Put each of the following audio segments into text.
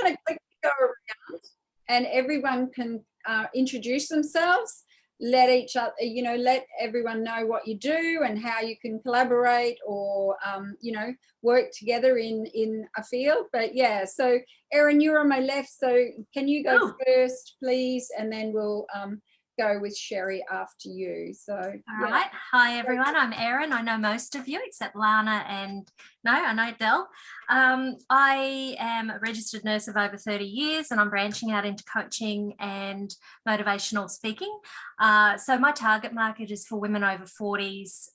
going to quickly go around and everyone can introduce themselves, let each other, let everyone know what you do and how you can collaborate or, work together in a field. But yeah, so Erin, you're on my left. So can you go first, please? And then we'll go with Sherry after you. So all right. Hi everyone, I'm Erin. I know most of you except Lana and I know Del. I am a registered nurse of over 30 years and I'm branching out into coaching and motivational speaking. So my target market is for women over 40s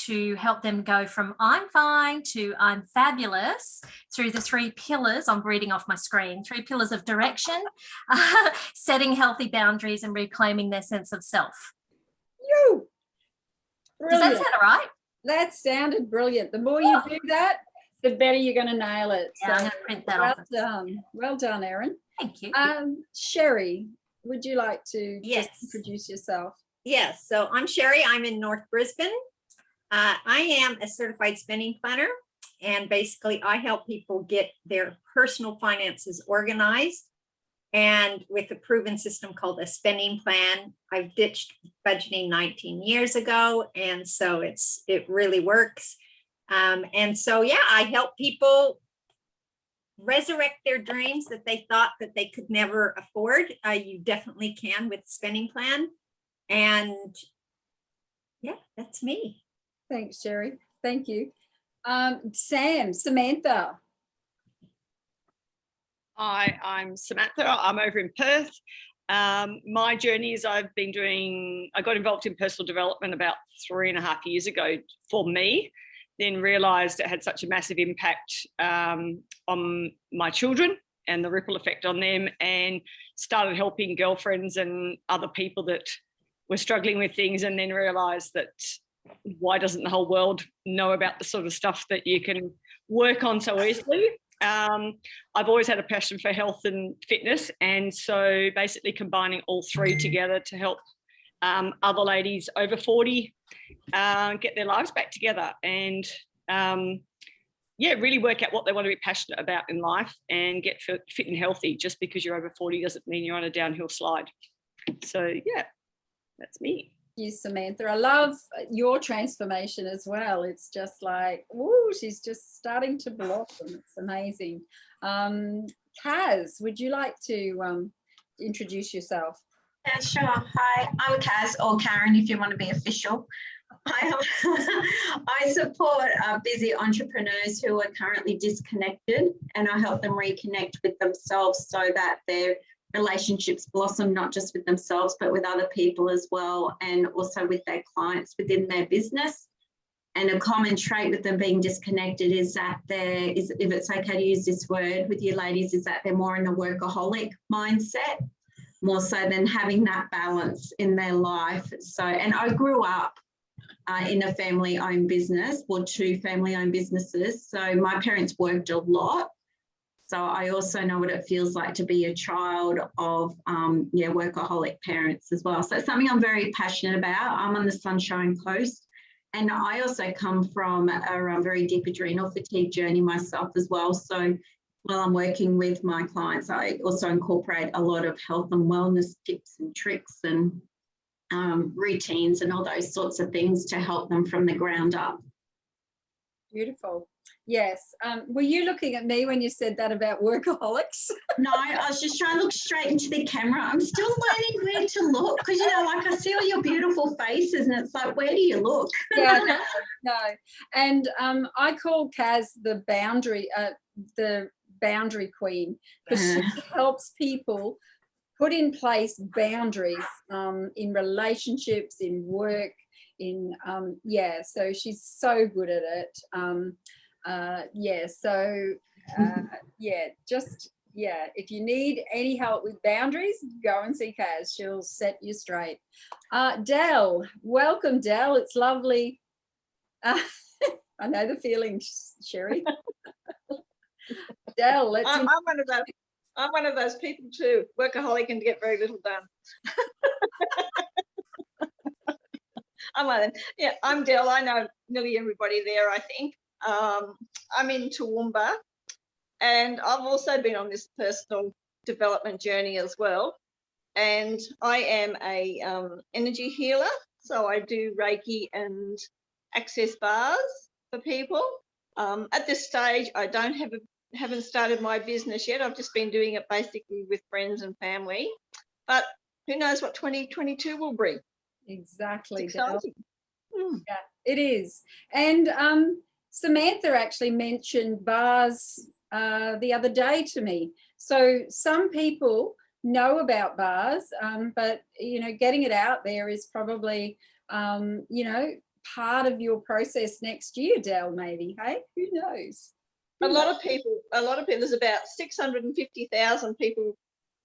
to help them go from I'm fine to I'm fabulous through the 3 pillars. I'm reading off my screen. 3 pillars of direction, setting healthy boundaries and reclaiming their sense of self. Does that sound all right? That sounded brilliant. The more you do that, the better you're going to nail it. Yeah, so I'm going to print that off. Well done, Erin. Thank you. Sherry, would you like to just introduce yourself? Yes. So I'm Sherry. I'm in North Brisbane. I am a certified spending planner, and basically I help people get their personal finances organized. And with a proven system called a spending plan, I've ditched budgeting 19 years ago. And so it really works. And so, yeah, I help people resurrect their dreams that they thought that they could never afford. You definitely can with spending plan. And yeah, that's me. Thanks, Sherry. Thank you. Samantha. Hi, I'm Samantha. I'm over in Perth. My journey is I got involved in personal development about 3.5 years ago for me, then realised it had such a massive impact on my children and the ripple effect on them, and started helping girlfriends and other people that were struggling with things, and then realised that why doesn't the whole world know about the sort of stuff that you can work on so easily? I've always had a passion for health and fitness, and so basically combining all 3 together to help other ladies over 40 get their lives back together and really work out what they want to be passionate about in life and get fit and healthy. Just because you're over 40 doesn't mean you're on a downhill slide. So yeah, that's me. Thank you, Samantha. I love your transformation as well. It's just like, woo, she's just starting to blossom. It's amazing. Kaz, would you like to introduce yourself? Yeah, sure. Hi, I'm Kaz, or Karen if you want to be official. I support busy entrepreneurs who are currently disconnected, and I help them reconnect with themselves so that their relationships blossom, not just with themselves, but with other people as well, and also with their clients within their business. And a common trait with them being disconnected is that if it's okay to use this word with you ladies, is that they're more in a workaholic mindset, more so than having that balance in their life. So, and I grew up in a family-owned business, or 2 family-owned businesses. So my parents worked a lot. So I also know what it feels like to be a child of workaholic parents as well. So it's something I'm very passionate about. I'm on the Sunshine Coast, and I also come from a very deep adrenal fatigue journey myself as well. So while I'm working with my clients, I also incorporate a lot of health and wellness tips and tricks and routines and all those sorts of things to help them from the ground up. Beautiful. Yes. Were you looking at me when you said that about workaholics? No, I was just trying to look straight into the camera. I'm still learning where to look because, like I see all your beautiful faces and it's like, where do you look? Yeah, no. And I call Kaz the boundary queen, because she helps people put in place boundaries in relationships, in work, so she's so good at it. If you need any help with boundaries, go and see Kaz. She'll set you straight. Del, welcome, Del. It's lovely. I know the feeling, Sherry. Del, I'm one of those people too, workaholic and get very little done. I'm Del. I know nearly everybody there, I think. I'm in Toowoomba, And I've also been on this personal development journey as well. And I am a energy healer. So I do Reiki and access bars for people. At this stage, I haven't started my business yet. I've just been doing it basically with friends and family. But who knows what 2022 will bring. Exactly. It's exciting. Yeah, it is. And Samantha actually mentioned bars the other day to me. So some people know about bars, but, you know, getting it out there is probably, you know, part of your process next year, Del, maybe. Hey, who knows? A lot of people, there's about 650,000 people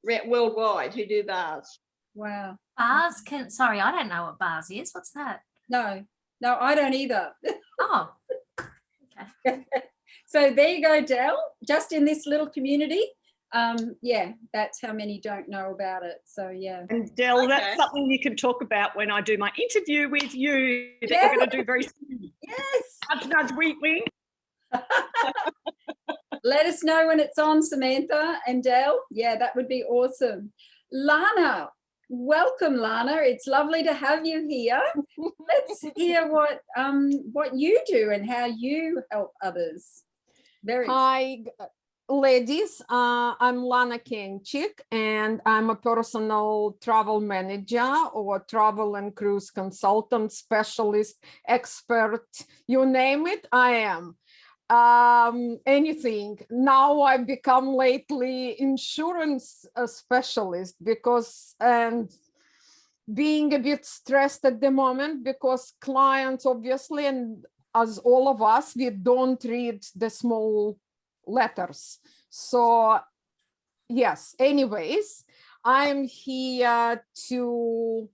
worldwide who do bars. Wow. Bars sorry, I don't know what bars is. What's that? No, I don't either. Oh, okay. So there you go, Del, just in this little community. Yeah, that's how many don't know about it. So yeah. And Del, Okay. that's something you can talk about when I do my interview with you that Yeah. we're going to do very soon. Yes. Nudge, nudge, wink, wink. Let us know when it's on, Samantha and Del. Yeah, that would be awesome. Lana, welcome, Lana. It's lovely to have you here. Let's hear what you do and how you help others. Hi, ladies. I'm Lana Kenchik, and I'm a personal travel manager or travel and cruise consultant, specialist, expert, you name it, I am. Anything. Now I've become lately insurance specialist because, and being a bit stressed at the moment because clients obviously, and as all of us, we don't read the small letters. So yes, anyways, I'm here to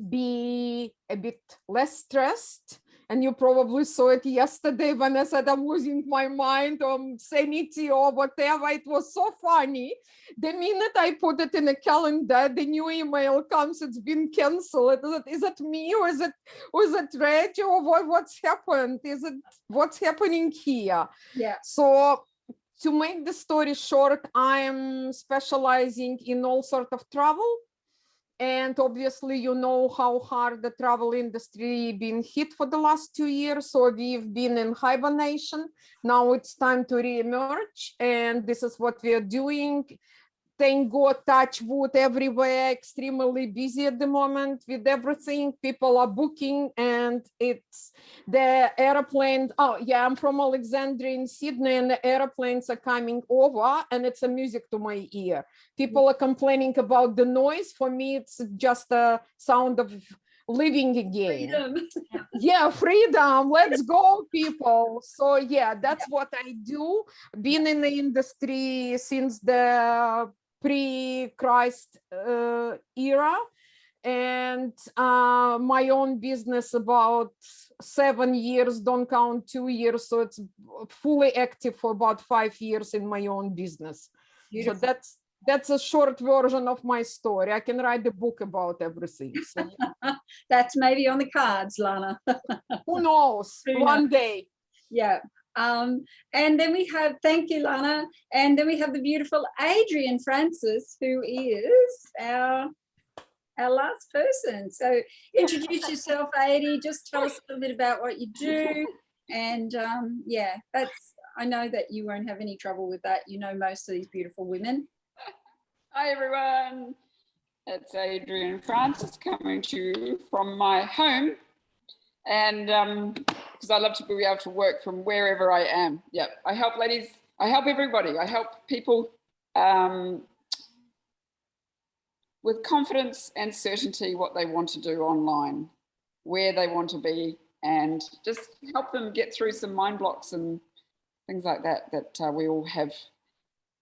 be a bit less stressed. And you probably saw it yesterday when I said I'm losing my mind or sanity or whatever. It was so funny. The minute I put it in a calendar, the new email comes, it's been canceled. Is it me or is it Reg or what's happened? Is it what's happening here? Yeah. So to make the story short, I'm specializing in all sorts of travel. And obviously, you know how hard the travel industry been hit for the last 2 years. So we've been in hibernation. Now it's time to reemerge. And this is what we are doing. Thank God, touch wood everywhere, extremely busy at the moment with everything. People are booking and it's the airplane. Oh yeah, I'm from Alexandria in Sydney and the airplanes are coming over and it's a music to my ear. People are complaining about the noise. For me, it's just a sound of living again. Freedom. Yeah, freedom. Let's go, people. So yeah, that's what I do. Been in the industry since the pre-Christ era, and my own business about 7 years, don't count 2 years, so it's fully active for about 5 years in my own business. Beautiful. So that's a short version of my story. I can write a book about everything. So That's maybe on the cards, Lana. who knows? Who One day. Yeah. And then we have, thank you, Lana. And then we have the beautiful Adrian Francis, who is our last person. So introduce yourself, Adi. Just tell us a little bit about what you do. And yeah, I know that you won't have any trouble with that. You know most of these beautiful women. Hi, everyone. It's Adrian Francis coming to you from my home. And because I love to be able to work from wherever I am. Yeah, I help ladies, I help everybody. I help people with confidence and certainty what they want to do online, where they want to be, and just help them get through some mind blocks and things like that we all have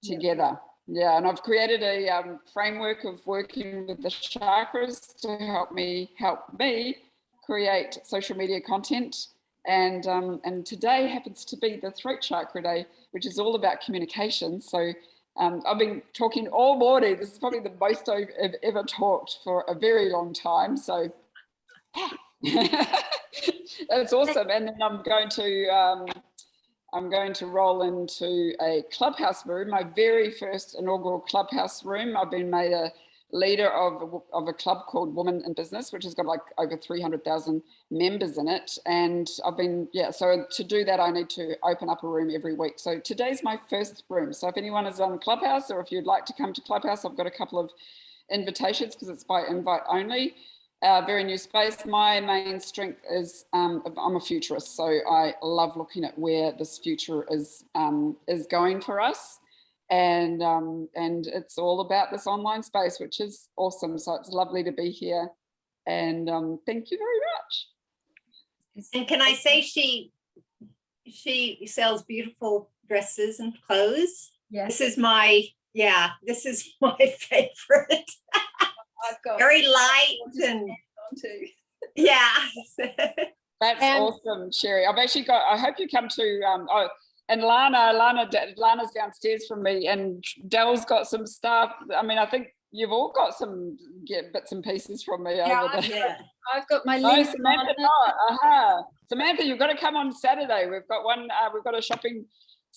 together. Yeah, and I've created a framework of working with the chakras to help me create social media content, and today happens to be the throat chakra day, which is all about communication. So I've been talking all morning. This is probably the most I've ever talked for a very long time. So that's awesome. And then I'm going to I'm going to roll into a clubhouse room, my very first inaugural clubhouse room. I've been made a leader of a club called Women in Business, which has got like over 300,000 members in it. And I've been, so to do that, I need to open up a room every week. So today's my first room. So if anyone is on Clubhouse, or if you'd like to come to Clubhouse, I've got a couple of invitations because it's by invite only. Very new space. My main strength is I'm a futurist, so I love looking at where this future is going for us, and it's all about this online space, which is awesome. So it's lovely to be here, and thank you very much. And can I say she sells beautiful dresses and clothes. Yes. This is my favorite. I've got Very light and yeah. That's awesome, Sherry. I've actually got, I hope you come to, and Lana's downstairs from me, and Dell's got some stuff. I mean, I think you've all got some bits and pieces from me over there. Yeah. I've got my No, Samantha, not. Samantha, you've got to come on Saturday. We've got we've got a shopping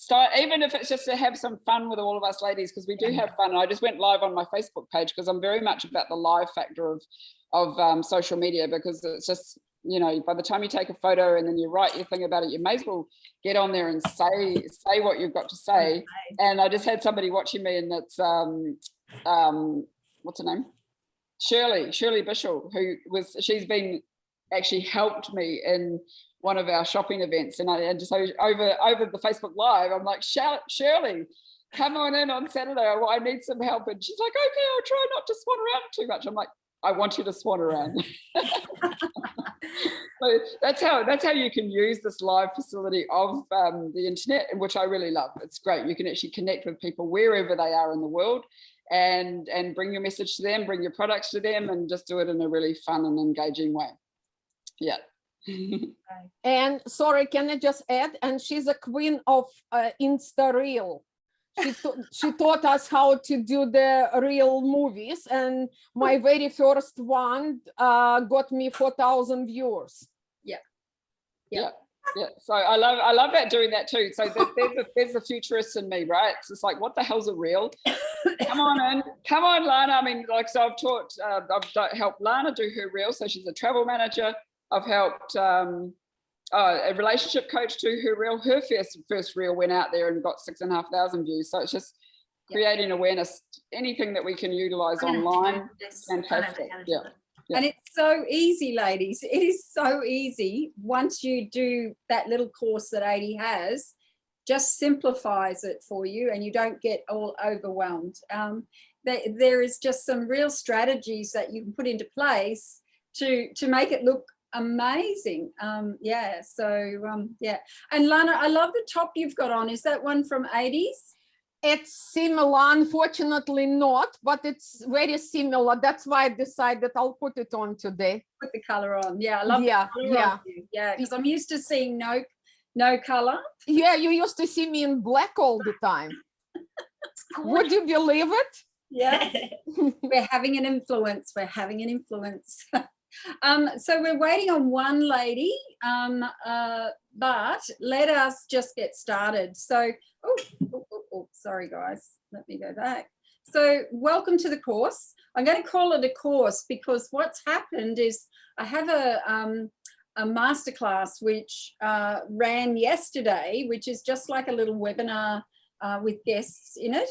start, even if it's just to have some fun with all of us ladies, because we do have fun. I just went live on my Facebook page because I'm very much about the live factor of social media, because it's just, you know, by the time you take a photo and then you write your thing about it, you may as well get on there and say what you've got to say. And I just had somebody watching me, and that's what's her name? Shirley Bishop, she's been actually helped me in one of our shopping events, and just over the Facebook Live, I'm like, Shirley, come on Saturday. I need some help. And she's like, okay, I'll try not to swan around too much. I'm like, I want you to swan around. So that's how you can use this live facility of the internet, and which I really love. It's great. You can actually connect with people wherever they are in the world, and bring your message to them, bring your products to them, and just do it in a really fun and engaging way. Yeah. And sorry, can I just add? And she's a queen of Insta Reel. She taught us how to do the real movies, and my very first one got me 4,000 viewers. Yeah. So I love that, doing that too. So there's the futurist in me, right? It's just like, what the hell's a reel? Come on, Lana. I mean, like, so I've helped Lana do her reel. So she's a travel manager. I've helped a relationship coach do her reel. Her first reel went out there and got 6,500 views. So it's just creating awareness. Anything that we can utilize online, fantastic. Yeah. And it's so easy, ladies. It is so easy. Once you do that little course that Adi has, just simplifies it for you, and you don't get all overwhelmed. There is just some real strategies that you can put into place to make it look amazing. And Lana, I love the top you've got on. Is that one from 80s? It's similar, unfortunately not, but it's very similar. That's why I decided I'll put it on today. Put the color on. Yeah, I love the color on you. Yeah, because I'm used to seeing no color. Yeah, you used to see me in black all the time. Would you believe it? Yeah. We're having an influence. So we're waiting on one lady, but let us just get started. So, sorry guys, let me go back. So welcome to the course. I'm going to call it a course because what's happened is I have a masterclass which ran yesterday, which is just like a little webinar with guests in it.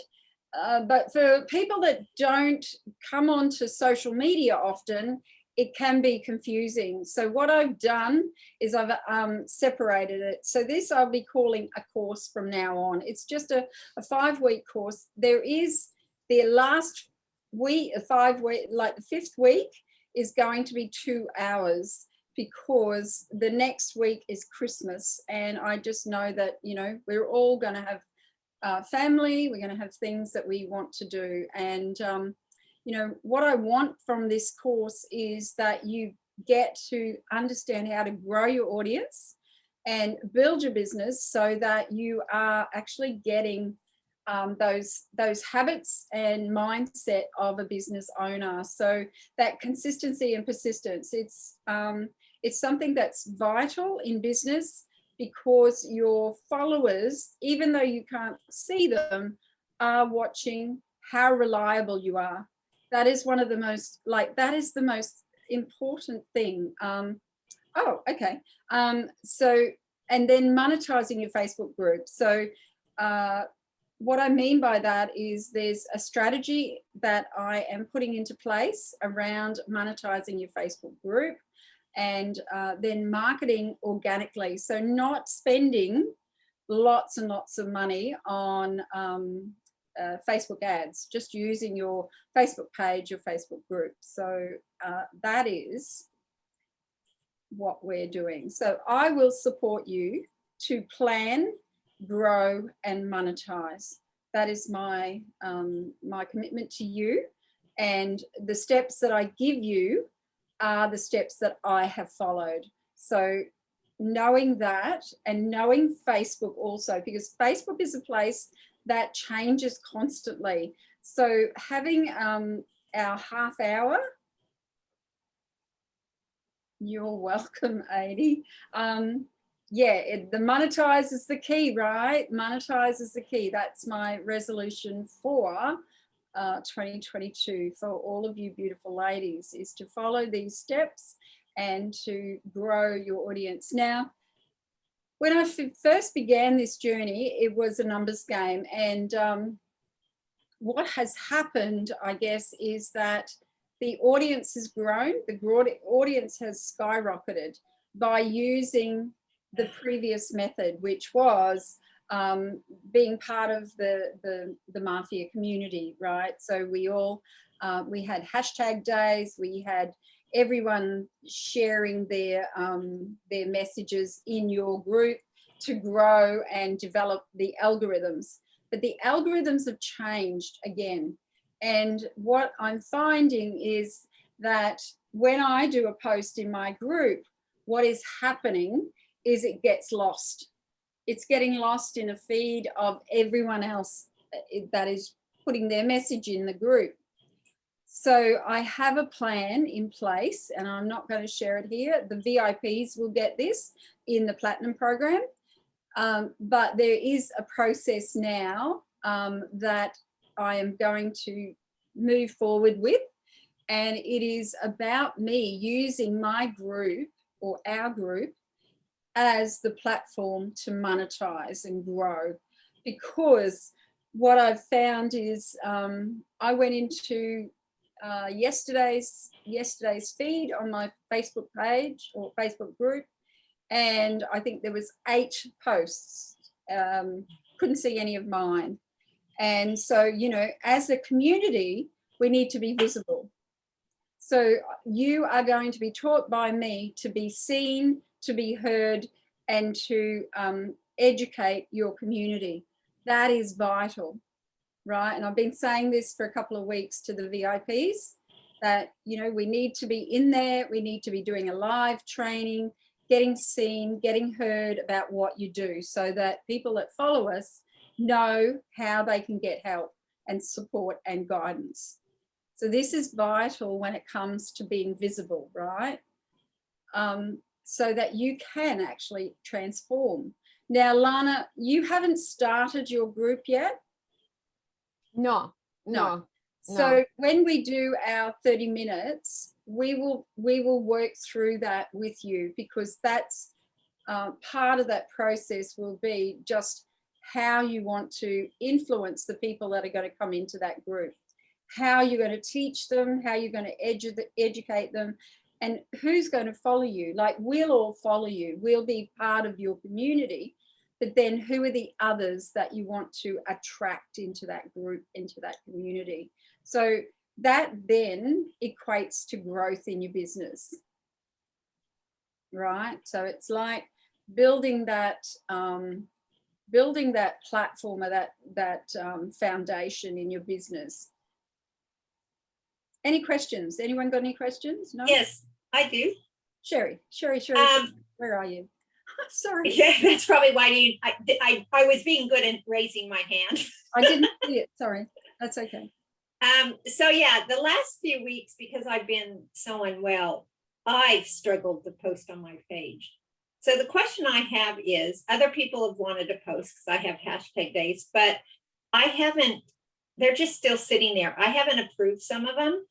But for people that don't come onto social media often, it can be confusing. So what I've done is I've separated it. So this I'll be calling a course from now on. It's just a 5-week course. There is the last week, 5 week, like the 5th week is going to be 2 hours, because the next week is Christmas. And I just know that, you know, we're all going to have family, we're going to have things that we want to do. And, you know, what I want from this course is that you get to understand how to grow your audience and build your business so that you are actually getting those habits and mindset of a business owner. So that consistency and persistence, it's something that's vital in business. because your followers, even though you can't see them, are watching how reliable you are. That is one of the most, that is the most important thing. Oh, okay. So, and then monetizing your Facebook group. So what I mean by that is there's a strategy that I am putting into place around monetizing your Facebook group, and then marketing organically. So not spending lots and lots of money on Facebook ads, just using your Facebook page, your Facebook group. So that is what we're doing. So I will support you to plan, grow, and monetize. That is my my commitment to you. And the steps that I give you are the steps that I have followed. So knowing that, and knowing Facebook also, because Facebook is a place that changes constantly. So having our half hour, you're welcome, Adi. Yeah, the monetize is the key, right? Monetize is the key. That's my resolution for 2022 for all of you beautiful ladies, is to follow these steps and to grow your audience. Now, when I first began this journey, it was a numbers game. And what has happened, I guess, is that the audience has grown. The audience has skyrocketed by using the previous method, which was being part of the Mafia community, right? So we all, we had hashtag days, we had everyone sharing their messages in your group to grow and develop the algorithms. But the algorithms have changed again. And what I'm finding is that when I do a post in my group, what is happening is it gets lost. It's getting lost in a feed of everyone else that is putting their message in the group. So I have a plan in place, and I'm not going to share it here. The VIPs will get this in the Platinum program. But there is a process now that I am going to move forward with. And it is about me using my group, or our group, as the platform to monetize and grow. Because what I've found is I went into yesterday's feed on my Facebook page or Facebook group, and I think there was 8 posts. Couldn't see any of mine. And so, you know, as a community, we need to be visible. So you are going to be taught by me to be seen, to be heard, and to educate your community. That is vital, right? And I've been saying this for a couple of weeks to the VIPs, that, you know, we need to be in there. We need to be doing a live training, getting seen, getting heard about what you do, so that people that follow us know how they can get help and support and guidance. So this is vital when it comes to being visible, right? So that you can actually transform. Now, Lana, you haven't started your group yet? No. So when we do our 30 minutes, we will work through that with you, because that's part of that process will be just how you want to influence the people that are going to come into that group, how you're going to teach them, how you're going to educate them, and who's going to follow you. Like, we'll all follow you. We'll be part of your community, but then who are the others that you want to attract into that group, into that community? So that then equates to growth in your business, right? So it's like building that platform, or that foundation in your business. Any questions? Anyone got any questions? No? Yes, I do. Sherry, where are you? Sorry. Yeah, that's probably why I was being good in raising my hand. I didn't see it. Sorry. That's okay. So yeah, the last few weeks, because I've been so unwell, I've struggled to post on my page. So the question I have is, other people have wanted to post because I have hashtag days, but I haven't, they're just still sitting there. I haven't approved some of them.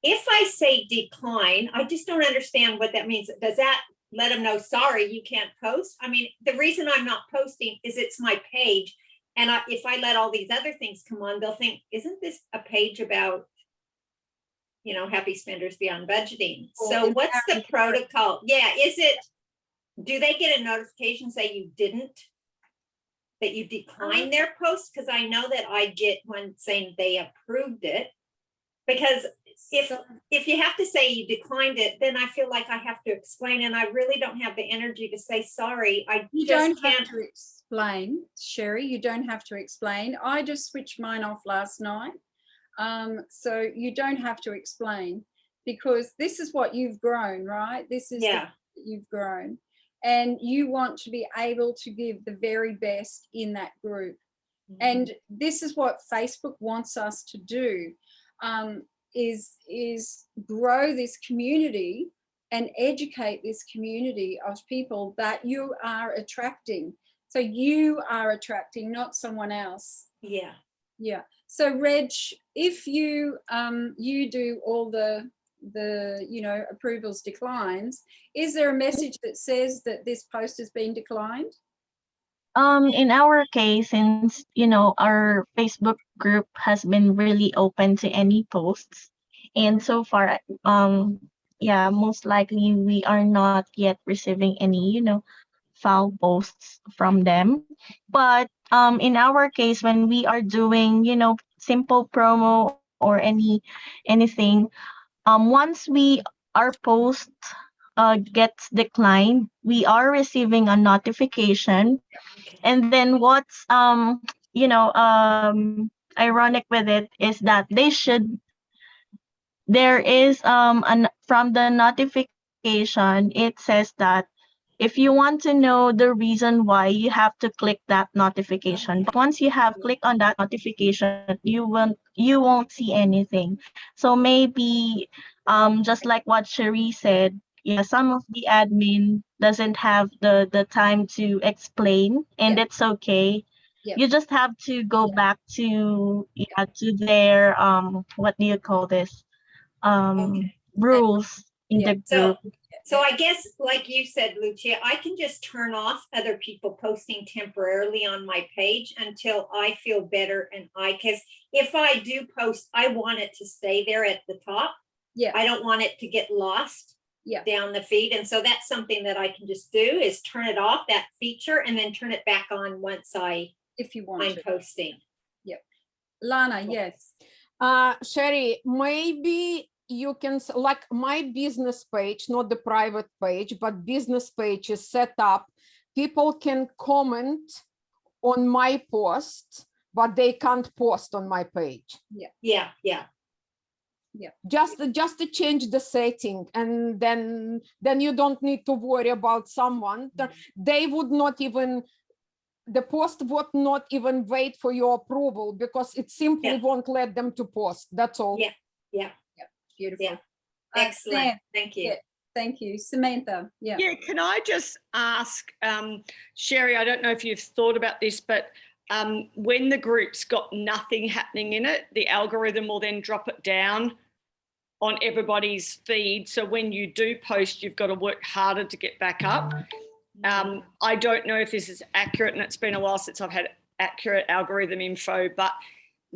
If I say decline, I just don't understand what that means. Does that let them know, sorry, you can't post? I mean, the reason I'm not posting is it's my page. And if I let all these other things come on, they'll think, isn't this a page about, you know, happy spenders beyond budgeting? So what's the protocol? Yeah, is it, do they get a notification say you didn't, that you declined their post? Because I know that I get one saying they approved it. Because if you have to say you declined it, then I feel like I have to explain, and I really don't have the energy to say sorry. You don't have to explain, Sherry. You don't have to explain. I just switched mine off last night. So you don't have to explain, because this is what you've grown, right? This is you've grown, and you want to be able to give the very best in that group. And this is what Facebook wants us to do. Is grow this community and educate this community of people that you are attracting. So you are attracting, not someone else. Yeah. Yeah. So Reg, if you you do all the you know, approvals declines, is there a message that says that this post has been declined? In our case, since, you know, our Facebook group has been really open to any posts, and so far, yeah, most likely we are not yet receiving any, you know, foul posts from them. But in our case, when we are doing, you know, simple promo or anything, once our post gets declined, we are receiving a notification. And then what's you know, ironic with it is that there is from the notification, it says that if you want to know the reason why, you have to click that notification. But once you have clicked on that notification, you won't see anything. So maybe just like what Cherie said, yeah, some of the admin doesn't have the time to explain, and it's okay. You just have to go back to their what do you call this, rules in the group. So I guess, like you said, Lucia, I can just turn off other people posting temporarily on my page until I feel better. And because if I do post, I want it to stay there at the top. Yeah. I don't want it to get lost down the feed. And so that's something that I can just do, is turn it off, that feature, and then turn it back on once if you want I'm posting. Yep. Lana, yes. Sherry, maybe you can, like my business page, not the private page, but business page is set up. People can comment on my post, but they can't post on my page. Yeah. Just to change the setting, and then you don't need to worry about someone. They would not even, the post would not even wait for your approval, because it simply won't let them to post. That's all. Yeah. Beautiful. Yeah. Excellent. Sam, thank you. Thank you. Samantha. Yeah. Can I just ask, Sherry, I don't know if you've thought about this, but when the group's got nothing happening in it, the algorithm will then drop it down on everybody's feed. So when you do post, you've got to work harder to get back up. I don't know if this is accurate, and it's been a while since I've had accurate algorithm info, but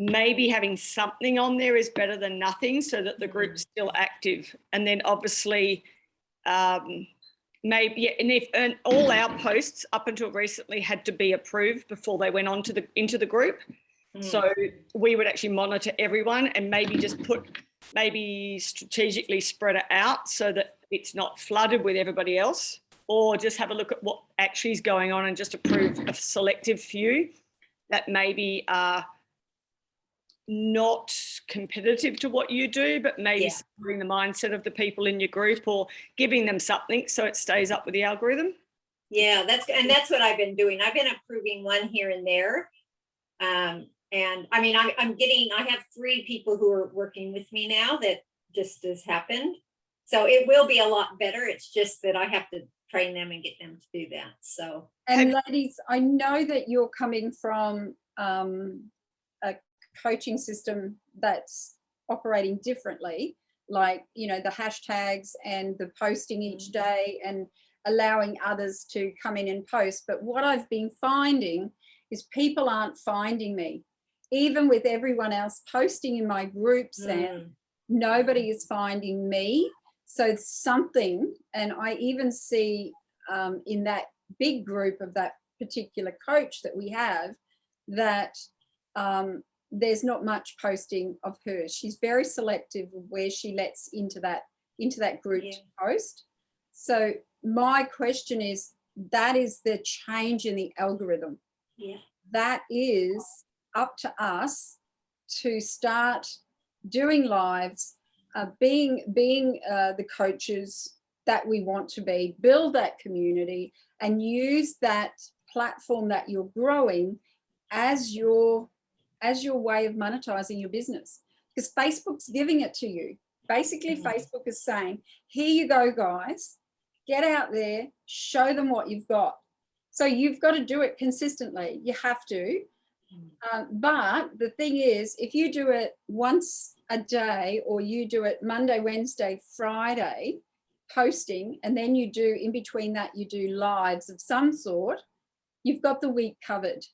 maybe having something on there is better than nothing, so that the group's still active. And then obviously maybe, and all our posts up until recently had to be approved before they went on to into the group. So we would actually monitor everyone, and maybe just maybe strategically spread it out so that it's not flooded with everybody else, or just have a look at what actually is going on and just approve a selective few that maybe are not competitive to what you do, but maybe supporting the mindset of the people in your group, or giving them something so it stays up with the algorithm. Yeah, that's what I've been doing. I've been approving one here and there. And I mean, I have 3 people who are working with me now that just has happened. So it will be a lot better. It's just that I have to train them and get them to do that. So, and ladies, I know that you're coming from a coaching system that's operating differently, like, you know, the hashtags and the posting each day and allowing others to come in and post. But what I've been finding is people aren't finding me. Even with everyone else posting in my groups, and nobody is finding me. So something, and I even see in that big group of that particular coach that we have, that there's not much posting of her. She's very selective of where she lets into that group to post. So my question is, that is the change in the algorithm. That is up to us to start doing lives, being the coaches that we want to be, build that community, and use that platform that you're growing as your way of monetizing your business. Because Facebook's giving it to you. Basically, Facebook is saying, here you go, guys, get out there, show them what you've got. So you've got to do it consistently. You have to. But the thing is, if you do it once a day, or you do it Monday, Wednesday, Friday, posting, and then you do in between that, you do lives of some sort, you've got the week covered.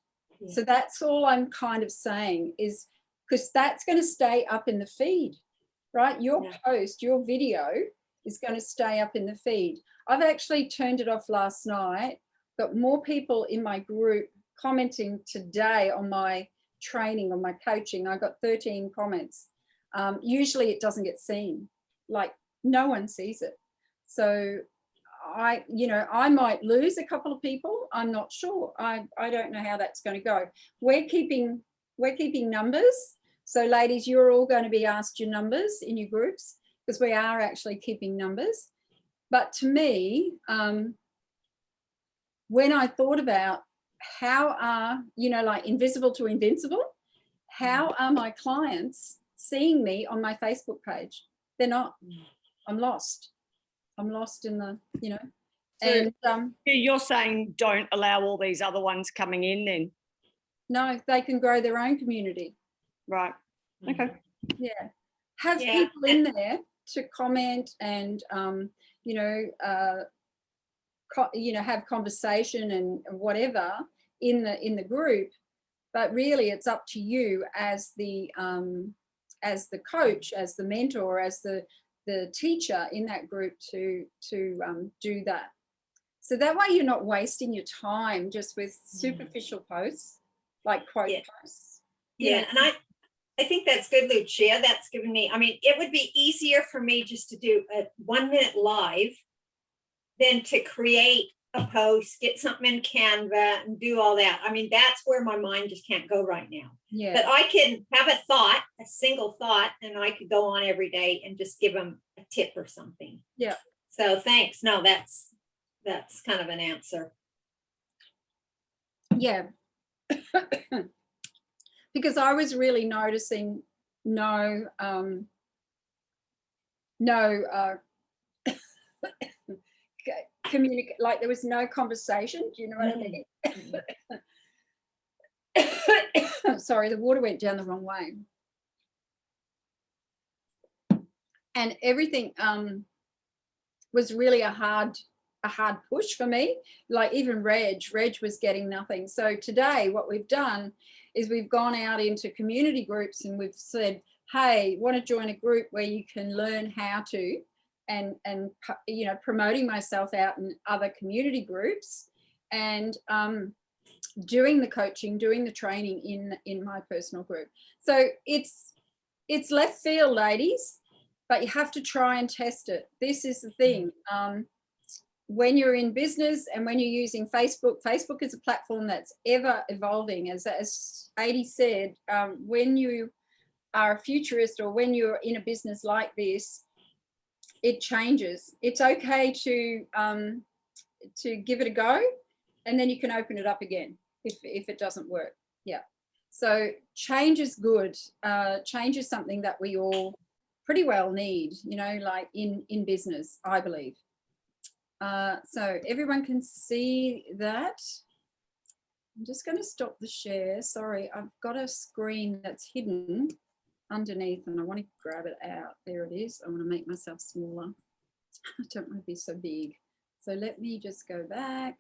So that's all I'm kind of saying, is because that's going to stay up in the feed, right? Your post, your video is going to stay up in the feed. I've actually turned it off last night, got more people in my group commenting today on my training, on my coaching. I got 13 comments. Usually it doesn't get seen, like no one sees it. So I might lose a couple of people. I'm not sure. I don't know how that's going to go. We're keeping numbers. So ladies, you're all going to be asked your numbers in your groups, because we are actually keeping numbers. But to me, when I thought about how are, like invisible to invincible, how are my clients seeing me on my Facebook page? They're not. I'm lost. I'm lost in the, So and you're saying don't allow all these other ones coming in then? no, they can grow their own community. Right. Okay. Yeah. Have people in there to comment and, have conversation and whatever in the group, but really it's up to you as the coach, as the mentor, as the teacher in that group to do that. So that way you're not wasting your time just with superficial posts, like quote posts. And I think that's good, Lucia. That's given me, it would be easier for me just to do a 1-minute live than to create a post, get something in Canva and do all that. That's where my mind just can't go right now. But I can have a single thought, and I could go on every day and just give them a tip or something. So thanks. No, that's kind of an answer. Because I was really noticing communicate, like there was no conversation. Do you know what I mean? Sorry, the water went down the wrong way. And everything was really a hard push for me. Like even Reg was getting nothing. So today what we've done is we've gone out into community groups and we've said, hey, want to join a group where you can learn how to, and promoting myself out in other community groups, and doing the coaching, doing the training in my personal group. So it's left field, ladies, but you have to try and test it. This is the thing. When you're in business and when you're using Facebook is a platform that's ever evolving. As Adi said, when you are a futurist or when you're in a business like this, it changes. It's okay to give it a go, and then you can open it up again if it doesn't work. So change is good. Change is something that we all pretty well need, like in business, I believe. So everyone can see that. I'm just going to stop the share. Sorry, I've got a screen that's hidden underneath and I want to grab it out. There it is. I want to make myself smaller. I don't want to be so big. So let me just go back.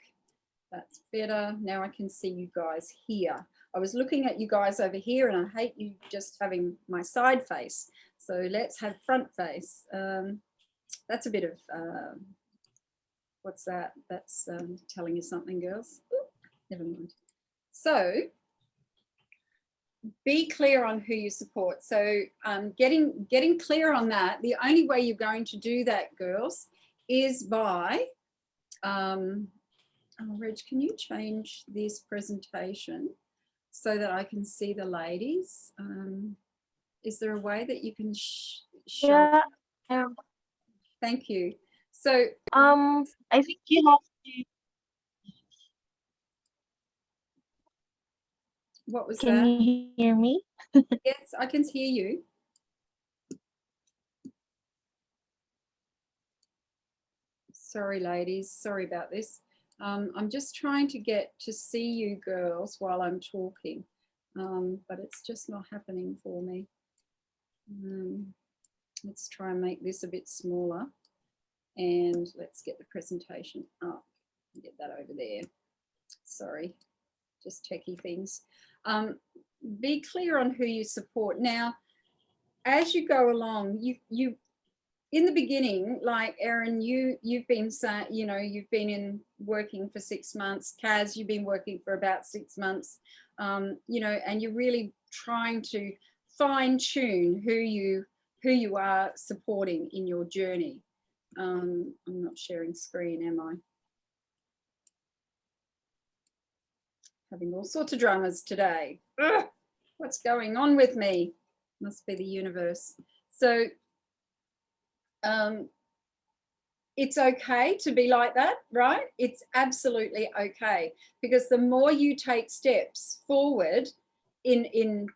That's better. Now I can see you guys here. I was looking at you guys over here and I hate you just having my side face. So let's have front face. That's a bit of, what's that? That's telling you something, girls. Ooh, never mind. So be clear on who you support. So getting clear on that, the only way you're going to do that, girls, is by, oh, Reg, can you change this presentation so that I can see the ladies? Is there a way that you can show? Yeah. Thank you. So I think you have to. What was Can that? you hear me? Yes, I can hear you. Sorry, ladies. Sorry about this. I'm just trying to get to see you girls while I'm talking, but it's just not happening for me. Let's try and make this a bit smaller and let's get the presentation up. Get that over there. Sorry, just techie things. Be clear on who you support. Now, as you go along, you in the beginning, like Erin, you've been saying, you know, you've been working for 6 months. Kaz, you've been working for about 6 months, you know, and you're really trying to fine tune who you are supporting in your journey. I'm not sharing screen, am I? Having all sorts of dramas today. Ugh, what's going on with me? Must be the universe. So it's okay to be like that, right? It's absolutely okay, because the more you take steps forward in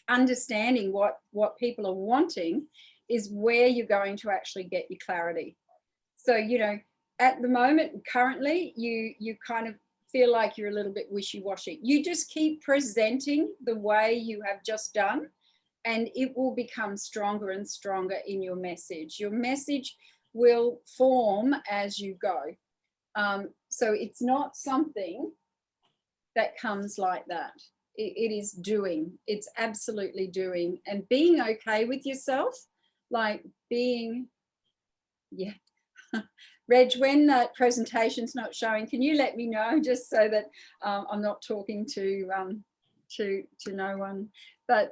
understanding what people are wanting is where you're going to actually get your clarity. So, you know, at the moment, currently, you kind of feel like you're a little bit wishy-washy. You just keep presenting the way you have just done, and it will become stronger and stronger in your message. Your message will form as you go. So it's not something that comes like that. It is doing. It's absolutely doing. And being okay with yourself, like being, yeah. Reg, when that presentation's not showing, can you let me know, just so that I'm not talking to no one. But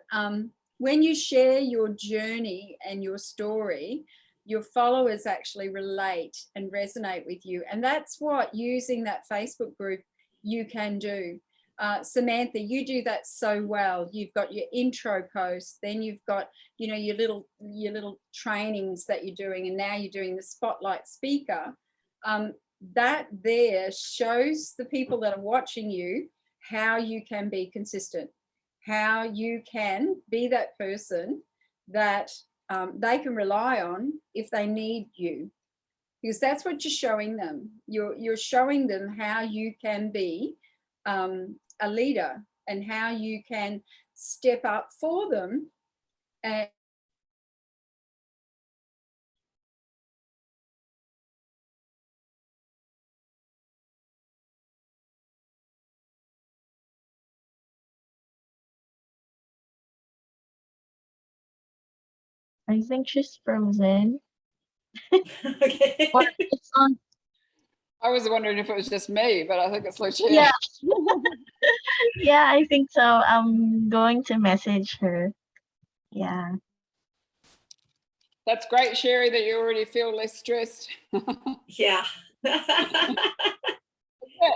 when you share your journey and your story, your followers actually relate and resonate with you. And that's what, using that Facebook group, you can do. Samantha, you do that so well. You've got your intro post, then you've got, you know, your little trainings that you're doing, and now you're doing the spotlight speaker. That there shows the people that are watching you how you can be consistent, how you can be that person that they can rely on if they need you, because that's what you're showing them. You're showing them how you can be a leader and how you can step up for them. And I think she's frozen. Okay. Or it's on. I was wondering if it was just me, but I think it's Lucia. Yeah. Yeah, I think so. I'm going to message her. Yeah. That's great, Sherry, that you already feel less stressed. Yeah. Isn't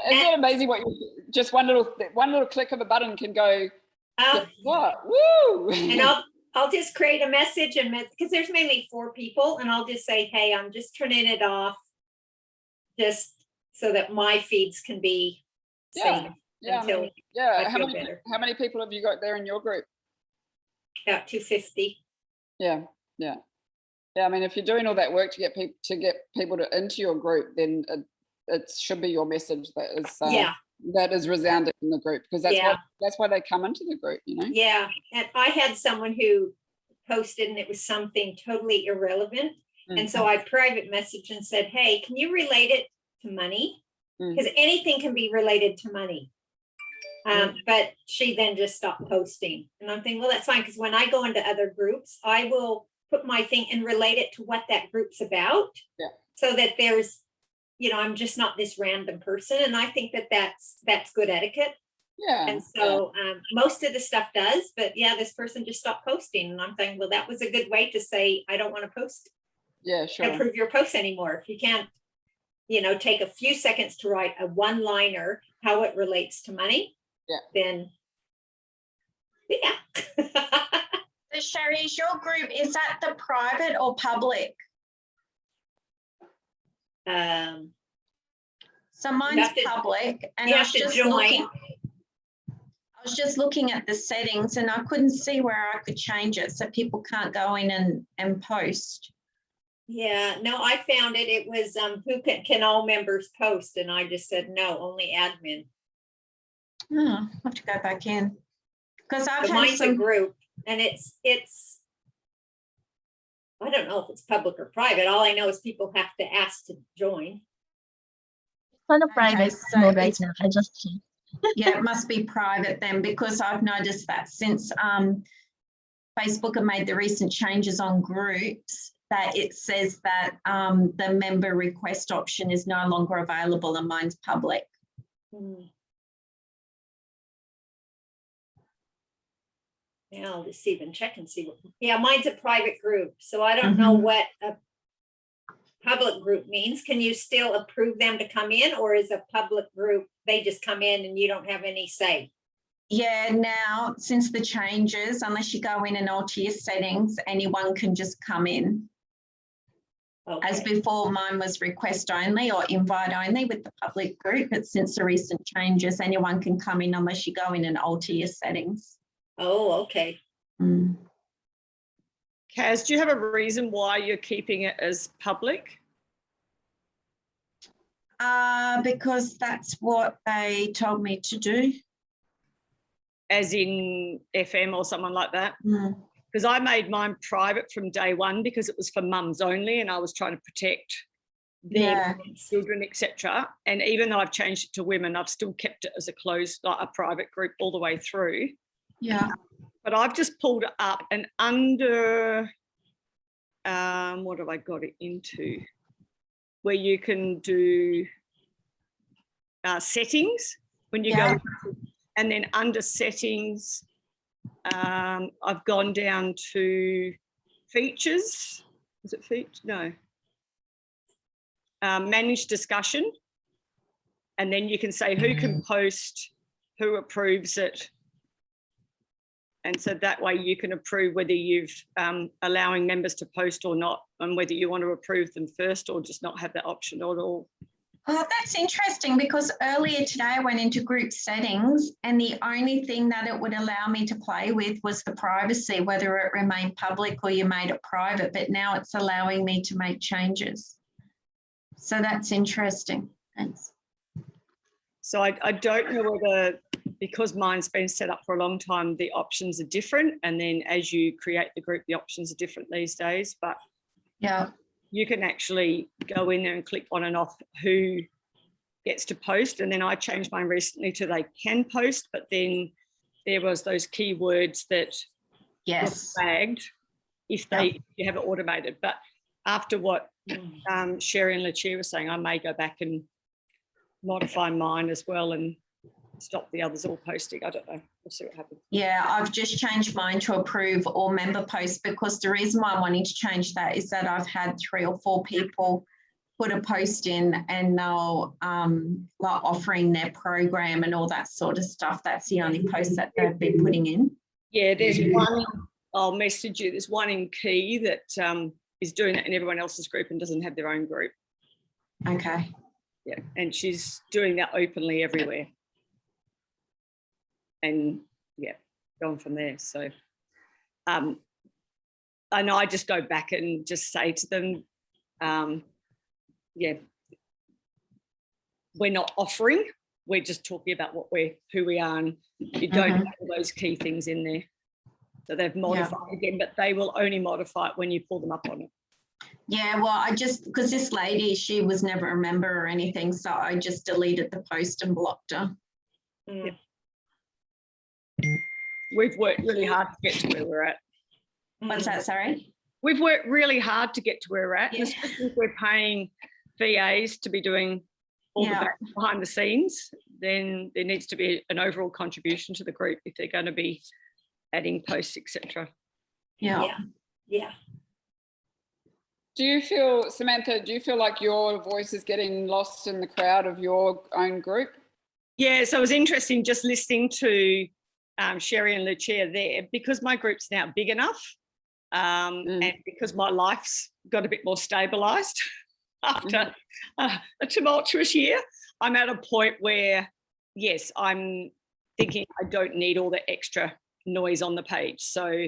it amazing what you just one little click of a button can go? Oh, What? Woo! and I'll just create a message, and because there's mainly 4 people, and I'll just say, hey, I'm just turning it off, just so that my feeds can be safe. Yeah, until yeah. I feel better. How many people have you got there in your group? About 250. Yeah, yeah. Yeah, I mean, if you're doing all that work to get people into your group, then it should be your message that is resounding in the group, because that's why they come into the group, you know. Yeah, and I had someone who posted and it was something totally irrelevant, and so I private messaged and said, hey, can you relate it to money? Because anything can be related to money. But she then just stopped posting, and I'm thinking, well, that's fine, because when I go into other groups, I will put my thing and relate it to what that group's about, so that there's, you know, I'm just not this random person. And I think that that's good etiquette. Yeah. And so most of the stuff does, but yeah, this person just stopped posting, and I'm thinking, well, that was a good way to say, I don't want to post. Yeah, sure. Approve your posts anymore. If you can't, you know, take a few seconds to write a one-liner, how it relates to money, then So Sherry, is your group, is that the private or public? So mine's public, and I was just looking at the settings, and I couldn't see where I could change it, so people can't go in and post. Yeah, no, I found it. It was who can all members post, and I just said no, only admin. Oh, I'll have to go back in, because I've had mine's a group, and it's I don't know if it's public or private. All I know is people have to ask to join. It's on a private mode right now. I just checked. Yeah, it must be private then, because I've noticed that since Facebook have made the recent changes on groups, that it says that the member request option is no longer available, and mine's public. Yeah, I'll just even check and see what. Yeah, mine's a private group, so I don't know what a public group means. Can you still approve them to come in, or is a public group they just come in and you don't have any say? Yeah, now since the changes, unless you go in and alter your settings, anyone can just come in. Okay. As before, mine was request only or invite only with the public group, but since the recent changes, anyone can come in unless you go in and alter your settings. Oh, okay. Kaz, do you have a reason why you're keeping it as public? Because that's what they told me to do. As in FM or someone like that? Because I made mine private from day one because it was for mums only, and I was trying to protect their children, etc. And even though I've changed it to women, I've still kept it as a closed, like a private group all the way through. Yeah. But I've just pulled it up, and under, what have I got it into? Where you can do settings when you go, and then under settings, I've gone down to features. Is it features? No. Manage discussion. And then you can say who can post, who approves it. And so that way you can approve whether you've allowing members to post or not, and whether you want to approve them first or just not have that option at all. Oh, that's interesting, because earlier today I went into group settings, and the only thing that it would allow me to play with was the privacy, whether it remained public or you made it private, but now it's allowing me to make changes. So that's interesting. Thanks. So I don't know whether, because mine's been set up for a long time, the options are different. And then as you create the group, the options are different these days. But you can actually go in there and click on and off who gets to post. And then I changed mine recently to they can post, but then there was those keywords that were flagged if you have it automated. But after what Sherry and Lucia were saying, I may go back and modify mine as well and stop the others all posting. I don't know. We'll see what happens. Yeah, I've just changed mine to approve all member posts, because the reason why I'm wanting to change that is that I've had 3 or 4 people put a post in, and they'll like offering their program and all that sort of stuff. That's the only post that they've been putting in. Yeah, there's one, I'll message you, there's one in Key that is doing that in everyone else's group and doesn't have their own group. Okay. Yeah, and she's doing that openly everywhere. And yeah, going from there. So and I just go back and just say to them, yeah, we're not offering, we're just talking about who we are, and you don't have all those key things in there. So they've modified again, but they will only modify it when you pull them up on it. Yeah, well, because this lady, she was never a member or anything, so I just deleted the post and blocked her. Yeah. We've worked really hard to get to where we're at. What's that, sorry? We've worked really hard to get to where we're at, and especially if we're paying VAs to be doing all the back behind the scenes, then there needs to be an overall contribution to the group if they're going to be adding posts, etc. Yeah. Do you feel, Samantha, do you feel like your voice is getting lost in the crowd of your own group? Yeah, so it was interesting just listening to Sherry and Lucia there, because my group's now big enough, and because my life's got a bit more stabilised after a tumultuous year, I'm at a point where, yes, I'm thinking I don't need all the extra noise on the page. So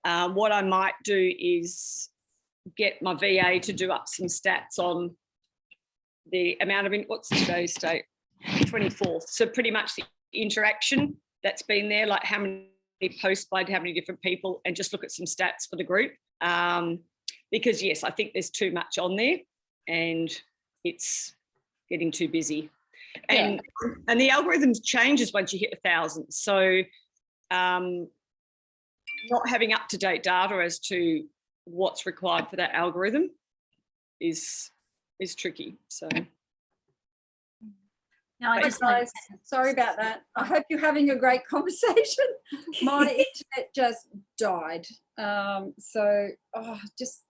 what I might do is get my VA to do up some stats on the amount of, what's today's date? 24th. So pretty much the interaction that's been there, like how many posts by how many different people, and just look at some stats for the group. Because yes, I think there's too much on there and it's getting too busy. And the algorithms changes once you hit 1,000. So not having up-to-date data as to what's required for that algorithm is tricky. So no, I just guys, sorry about that. I hope you're having a great conversation. My internet just died.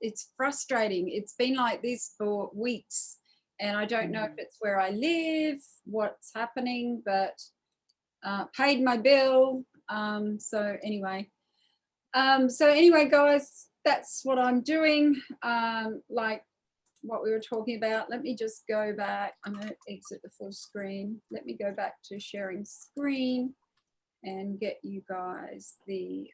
It's frustrating. It's been like this for weeks, and I don't know if it's where I live, what's happening, but paid my bill. So anyway, guys, that's what I'm doing. Like what we were talking about. Let me just go back. I'm going to exit the full screen. Let me go back to sharing screen and get you guys the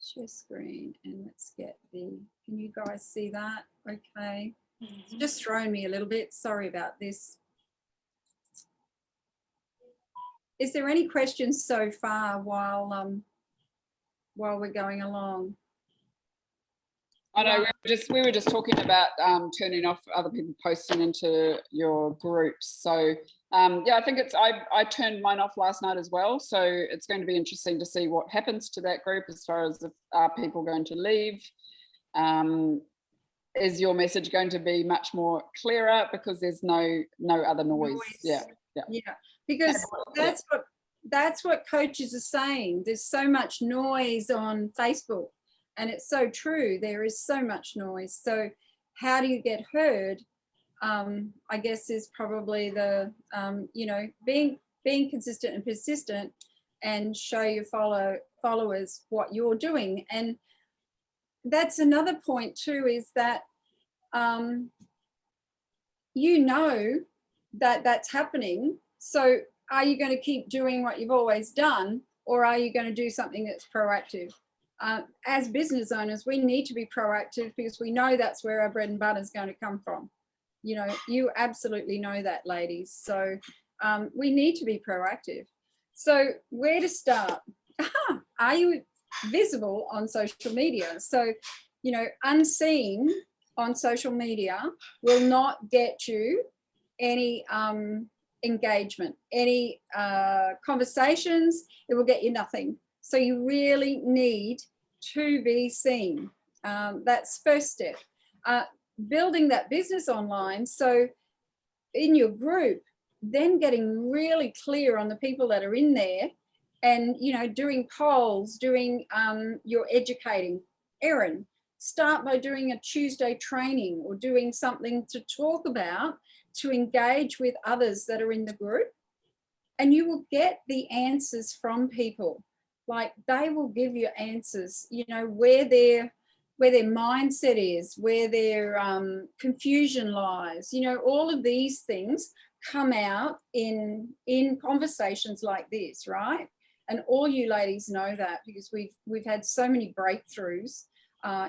share screen, and let's get can you guys see that? Okay. It's just thrown me a little bit. Sorry about this. Is there any questions so far while we're going along? I know we were just talking about turning off other people posting into your groups. So yeah, I think I turned mine off last night as well. So it's going to be interesting to see what happens to that group as far as are people going to leave. Is your message going to be much more clearer because there's no other noise? Yeah. Because that's what coaches are saying. There's so much noise on Facebook. And it's so true. There is so much noise. So how do you get heard? I guess is probably the, being consistent and persistent, and show your followers what you're doing. And that's another point too, is that that that's happening. So are you going to keep doing what you've always done, or are you going to do something that's proactive? As business owners, we need to be proactive because we know that's where our bread and butter is going to come from. You absolutely know that, ladies. So we need to be proactive. So where to start? Are you visible on social media? So, unseen on social media will not get you any engagement, any conversations. It will get you nothing. So you really need to be seen. That's first step. Building that business online. So in your group, then getting really clear on the people that are in there, and doing polls, doing your educating. Erin, start by doing a Tuesday training or doing something to talk about, to engage with others that are in the group, and you will get the answers from people. Like, they will give you answers, where their mindset is, where their confusion lies. All of these things come out in conversations like this, right? And all you ladies know that, because we've had so many breakthroughs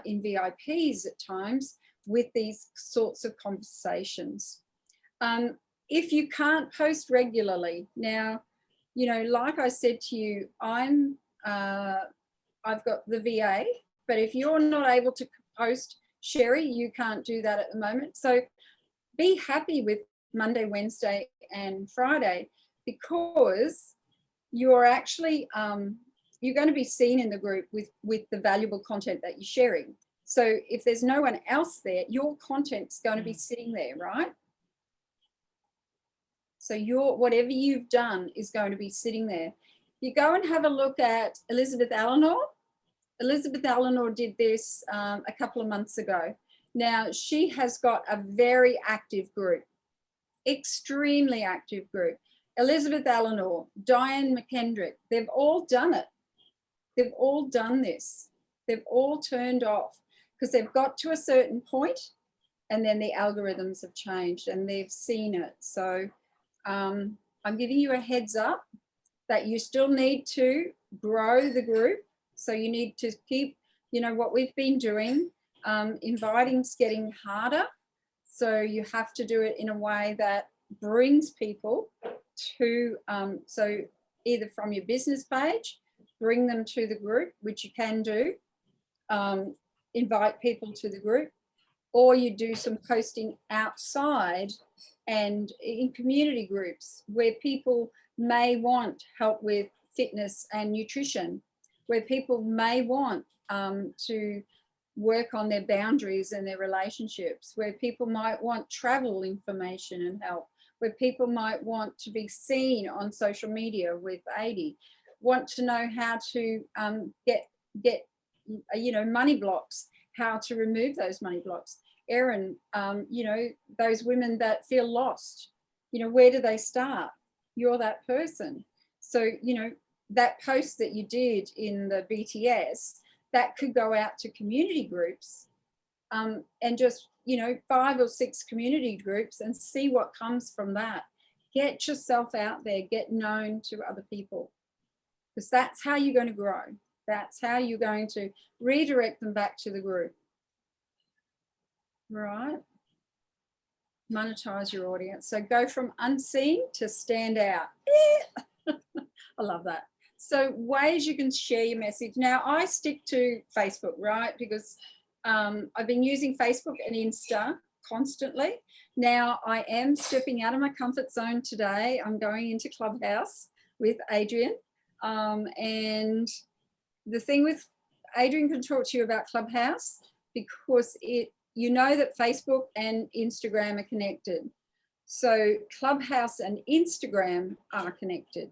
in VIPs at times with these sorts of conversations. If you can't post regularly, now, you know, like I said to you, I've got the VA, but if you're not able to post, Sherry, you can't do that at the moment. So be happy with Monday, Wednesday, and Friday, because you're actually, you're going to be seen in the group with the valuable content that you're sharing. So if there's no one else there, your content's going to be sitting there, right? So whatever you've done is going to be sitting there. You go and have a look at Elizabeth Eleanor. Elizabeth Eleanor did this a couple of months ago. Now, she has got a very active group, extremely active group. Elizabeth Eleanor, Diane McKendrick, they've all done it. They've all done this. They've all turned off because they've got to a certain point and then the algorithms have changed and they've seen it. So I'm giving you a heads up that you still need to grow the group. So you need to keep, you know, what we've been doing. Inviting's getting harder. So you have to do it in a way that brings people to, so either from your business page, bring them to the group, which you can do, invite people to the group, or you do some posting outside and in community groups where people may want help with fitness and nutrition, where people may want to work on their boundaries and their relationships, where people might want travel information and help, where people might want to be seen on social media with Adi, want to know how to get you know, money blocks, how to remove those money blocks. Erin, you know, those women that feel lost, you know, where do they start? You're that person. So, you know, that post that you did in the BTS, that could go out to community groups and just, you know, 5 or 6 community groups and see what comes from that. Get yourself out there, get known to other people, because that's how you're going to grow. That's how you're going to redirect them back to the group. Right? Monetize your audience. So go from unseen to stand out. I love that. So ways you can share your message. Now I stick to Facebook, right? Because I've been using Facebook and Insta constantly. Now I am stepping out of my comfort zone today. I'm going into Clubhouse with Adrian. And the thing with Adrian can talk to you about Clubhouse, because you know that Facebook and Instagram are connected. So Clubhouse and Instagram are connected.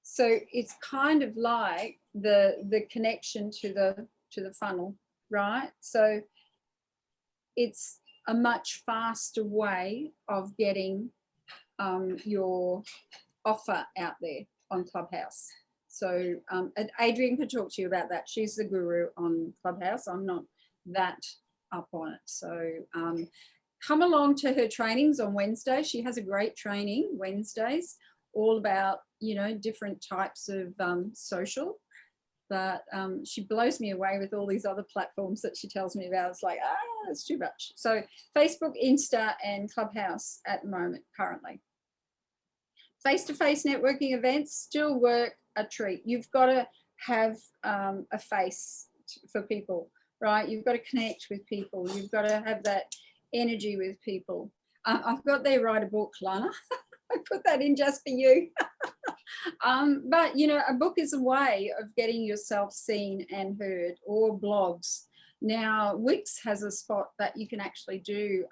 So it's kind of like the connection to the funnel, right? So it's a much faster way of getting your offer out there on Clubhouse. So and Adrian could talk to you about that. She's the guru on Clubhouse. I'm not that up on it. So come along to her trainings on Wednesday. She has a great training Wednesdays, all about, you know, different types of social. But she blows me away with all these other platforms that she tells me about. It's like, it's too much. So Facebook, Insta, and Clubhouse at the moment, currently. Face-to-face networking events still work a treat. You've got to have a face for people, right? You've got to connect with people. You've got to have that energy with people. I've got there, write a book, Lana. I put that in just for you. But, you know, a book is a way of getting yourself seen and heard, or blogs. Now, Wix has a spot that you can actually do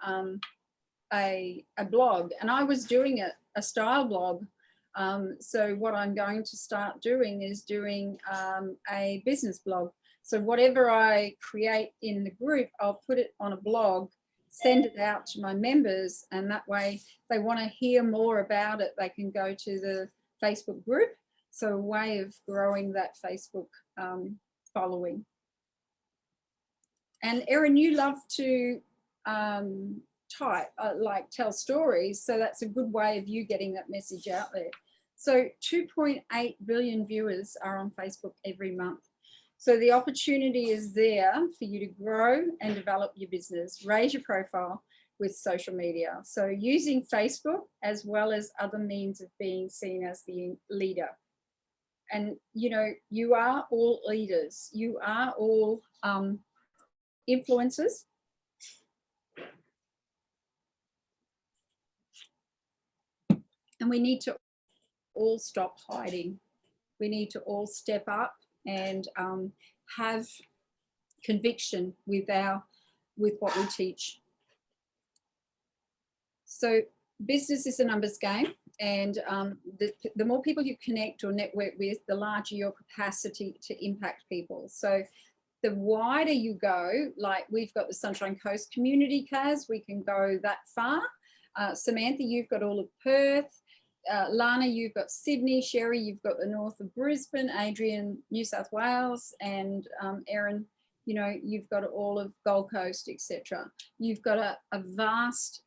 a blog, and I was doing a style blog. So what I'm going to start doing is doing a business blog. So whatever I create in the group, I'll put it on a blog, send it out to my members, and that way if they want to hear more about it, they can go to the Facebook group. So a way of growing that Facebook following. And Erin, you love to type, like tell stories, so that's a good way of you getting that message out there. So 2.8 billion viewers are on Facebook every month. So the opportunity is there for you to grow and develop your business, raise your profile with social media. So using Facebook as well as other means of being seen as the leader. And, you know, you are all leaders. You are all influencers. And we need to all stop hiding. We need to all step up and have conviction with what we teach. So business is a numbers game, and the more people you connect or network with, the larger your capacity to impact people. So the wider you go, like we've got the Sunshine Coast community, Kaz, we can go that far. Samantha, you've got all of Perth. Lana, you've got Sydney. Sherry, you've got the north of Brisbane. Adrian, New South Wales. And Erin, you know, you've got all of Gold Coast, etc. You've got a vast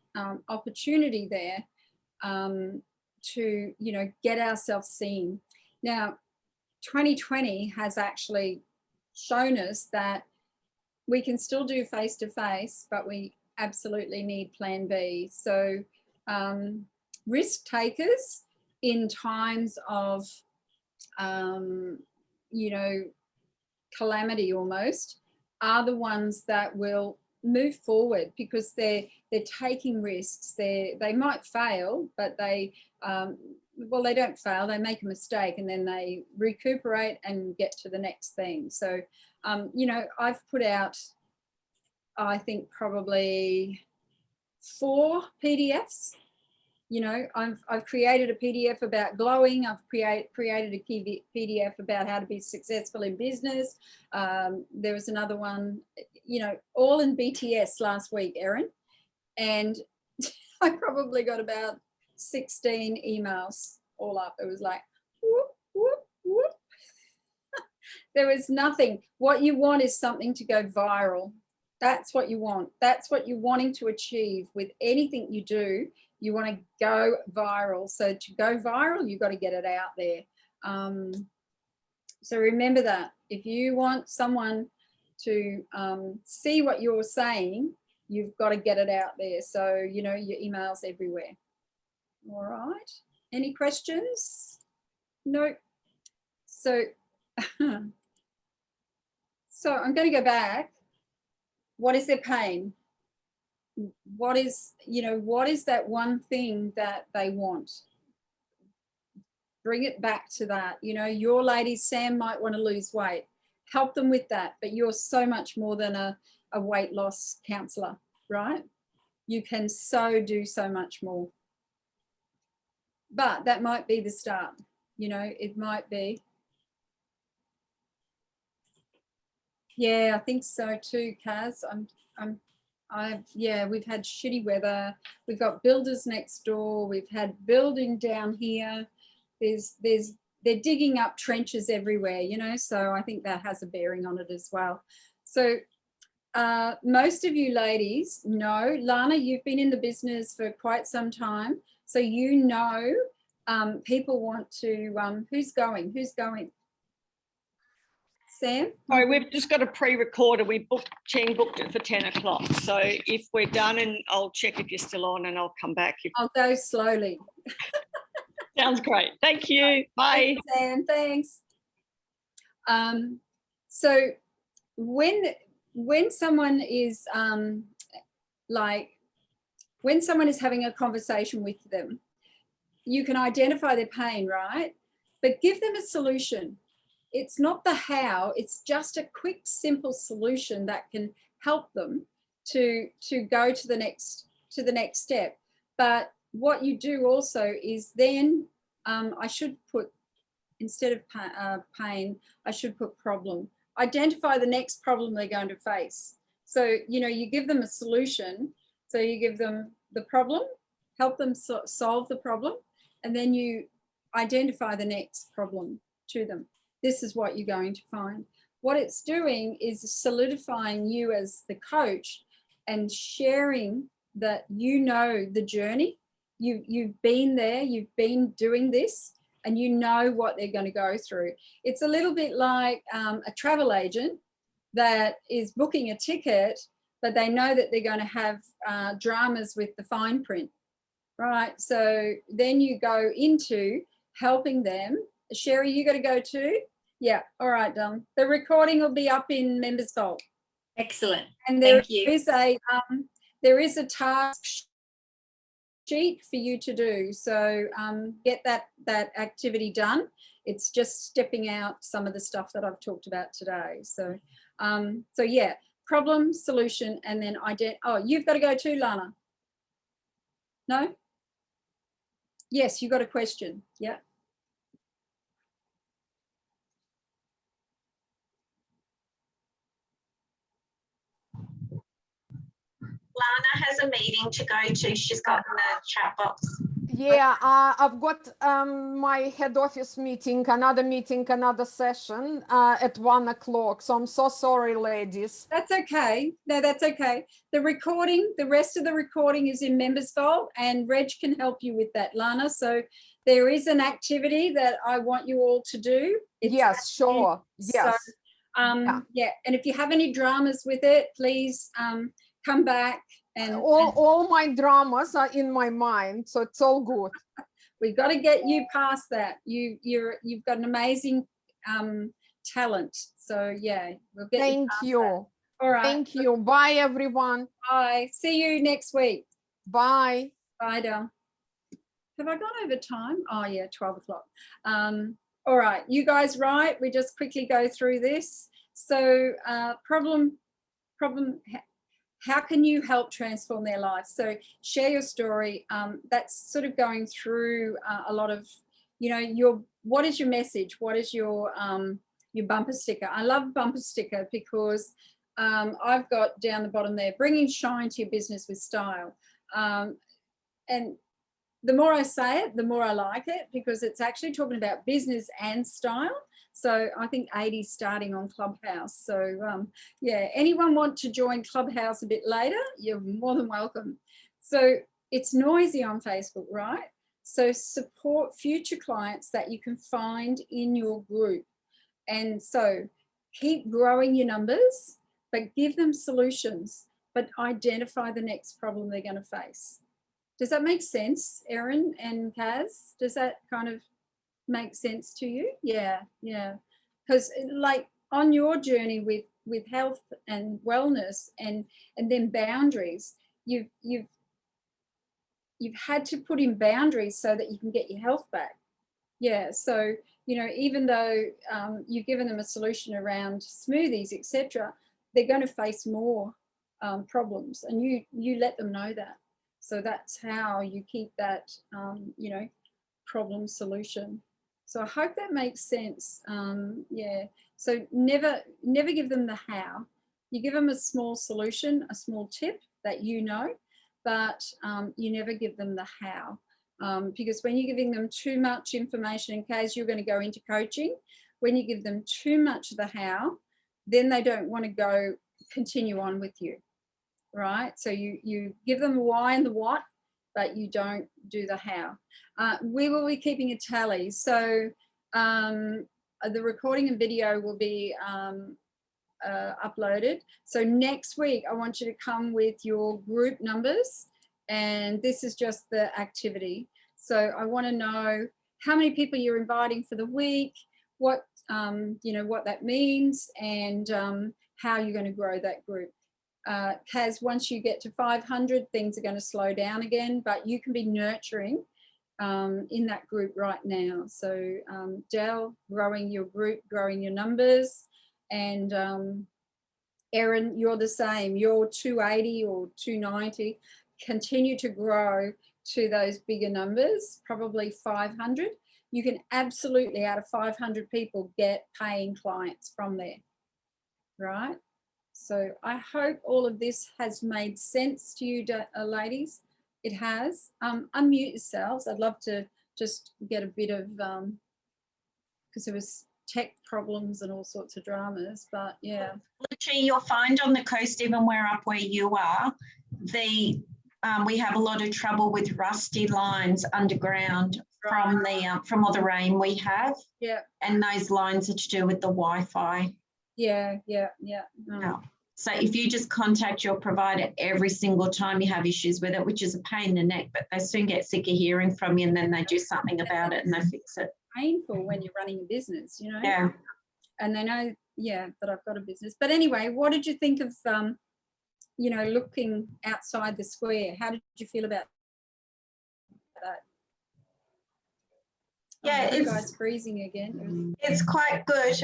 opportunity there to, you know, get ourselves seen. Now, 2020 has actually shown us that we can still do face-to-face, but we absolutely need plan B. So risk takers in times of, you know, calamity almost, are the ones that will move forward because they're taking risks. They might fail, but they well, they don't fail, they make a mistake and then they recuperate and get to the next thing. So you know, I've put out, I think, probably 4 PDFs. You know, I've created a PDF about glowing. I've created a PDF about how to be successful in business. There was another one, you know, all in BTS last week, Erin. And I probably got about 16 emails all up. It was like, whoop, whoop, whoop. There was nothing. What you want is something to go viral. That's what you want. That's what you're wanting to achieve with anything you do. You want to go viral. So to go viral, you've got to get it out there. So remember that. If you want someone to see what you're saying, you've got to get it out there. So, you know, your email's everywhere. All right. Any questions? No. So, so I'm going to go back. What is their pain? What is, you know, what is that one thing that they want? Bring it back to that. You know, your lady, Sam, might want to lose weight. Help them with that. But you're so much more than a weight loss counselor, right? You can do so much more. But that might be the start. You know, it might be. Yeah, I think so too, Kaz. Yeah, we've had shitty weather. We've got builders next door. We've had building down here. They're digging up trenches everywhere, you know, so I think that has a bearing on it as well. So most of you ladies know, Lana, you've been in the business for quite some time. So you know people want to, who's going? Sam? Sorry, we've just got a pre-recorder. We booked it for 10 o'clock. So if we're done, and I'll check if you're still on and I'll come back. I'll go slowly. Sounds great. Thank you. Bye. Sam, thanks. So when someone is when someone is having a conversation with them, you can identify their pain, right? But give them a solution. It's not the how, it's just a quick, simple solution that can help them to go to the next step. But what you do also is then, I should put, instead of pain, I should put problem. Identify the next problem they're going to face. So, you know, you give them a solution. So you give them the problem, help them solve the problem, and then you identify the next problem to them. This is what you're going to find. What it's doing is solidifying you as the coach and sharing that you know the journey. You've been there, you've been doing this, and you know what they're going to go through. It's a little bit like a travel agent that is booking a ticket, but they know that they're going to have dramas with the fine print, right? So then you go into helping them. Sherry, you got to go too? Yeah, all right, done. The recording will be up in Members Vault. Excellent. And there Thank you. is a task sheet for you to do. So get that activity done. It's just stepping out some of the stuff that I've talked about today. So so yeah, problem, solution, and then oh, you've got to go too, Lana. No? Yes, you got a question. Yeah. Lana has a meeting to go to. She's got in the chat box. Yeah, I've got my head office meeting, another session at 1 o'clock. So I'm so sorry, ladies. That's okay. No, that's okay. The rest of the recording is in Members Vault, and Reg can help you with that, Lana. So there is an activity that I want you all to do. Yes, sure. Yes. So, yeah. And if you have any dramas with it, please come back. And all my dramas are in my mind, so it's all good. We've got to get you past that. You've got an amazing talent. So yeah, we'll get Thank you. All right. Thank you. Bye, everyone. Bye. See you next week. Bye. Bye, Del. Have I gone over time? Oh yeah, 12 o'clock. All right, you guys, right? We just quickly go through this. So problem. How can you help transform their life? So share your story. That's sort of going through a lot of, what is your message? What is your bumper sticker? I love bumper sticker because I've got down the bottom there, bringing shine to your business with style. And the more I say it, the more I like it, because it's actually talking about business and style. So I think 80's starting on Clubhouse. So yeah, anyone want to join Clubhouse a bit later, you're more than welcome. So it's noisy on Facebook, right? So support future clients that you can find in your group. And so keep growing your numbers, but give them solutions, but identify the next problem they're going to face. Does that make sense, Erin and Kaz? Does that kind of make sense to you? Yeah, yeah. Because like on your journey with health and wellness and then boundaries, you've had to put in boundaries so that you can get your health back. Yeah. So even though you've given them a solution around smoothies, etc., they're going to face more problems, and you let them know that. So that's how you keep that problem solution. So I hope that makes sense. Yeah. So never give them the how. You give them a small solution, a small tip that but you never give them the how. Because when you're giving them too much information, in case you're going to go into coaching, when you give them too much of the how, then they don't want to continue on with you, right? So you give them the why and the what, but you don't do the how. We will be keeping a tally. So the recording and video will be uploaded. So next week, I want you to come with your group numbers, and this is just the activity. So I want to know how many people you're inviting for the week, what what that means, and how you're going to grow that group. Kaz, once you get to 500, things are going to slow down again, but you can be nurturing in that group right now. So Del, growing your group, growing your numbers, and Erin, you're the same. You're 280 or 290. Continue to grow to those bigger numbers, probably 500. You can absolutely, out of 500 people, get paying clients from there, right? So I hope all of this has made sense to you, ladies. It has. Unmute yourselves. I'd love to just get a bit of, because there was tech problems and all sorts of dramas, but yeah. Literally, you'll find on the coast, even where up where you are, we have a lot of trouble with rusty lines underground from all the rain we have. Yeah. And those lines are to do with the Wi-Fi. Yeah. So if you just contact your provider every single time you have issues with it, which is a pain in the neck, but they soon get sick of hearing from you, and then they do something about it and they fix it. Painful when you're running a business, you know. Yeah. And they know, that I've got a business. But anyway, what did you think of, looking outside the square? How did you feel about that? Yeah, you guys freezing again. It's quite good.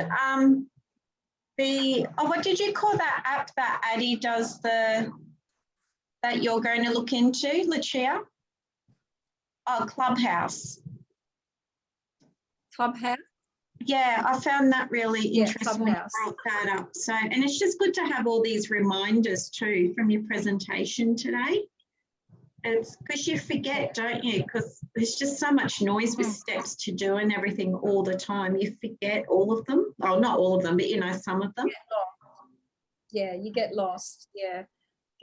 What did you call that app that Addie does that you're going to look into, Lucia? Oh, Clubhouse. Clubhouse? Yeah, I found that really interesting when you Clubhouse. brought that up. So, and it's just good to have all these reminders too from your presentation today. It's because you forget, don't you? Because there's just so much noise with steps to do and everything all the time. You forget all of them. Oh, not all of them, but some of them. Yeah, you get lost. Yeah.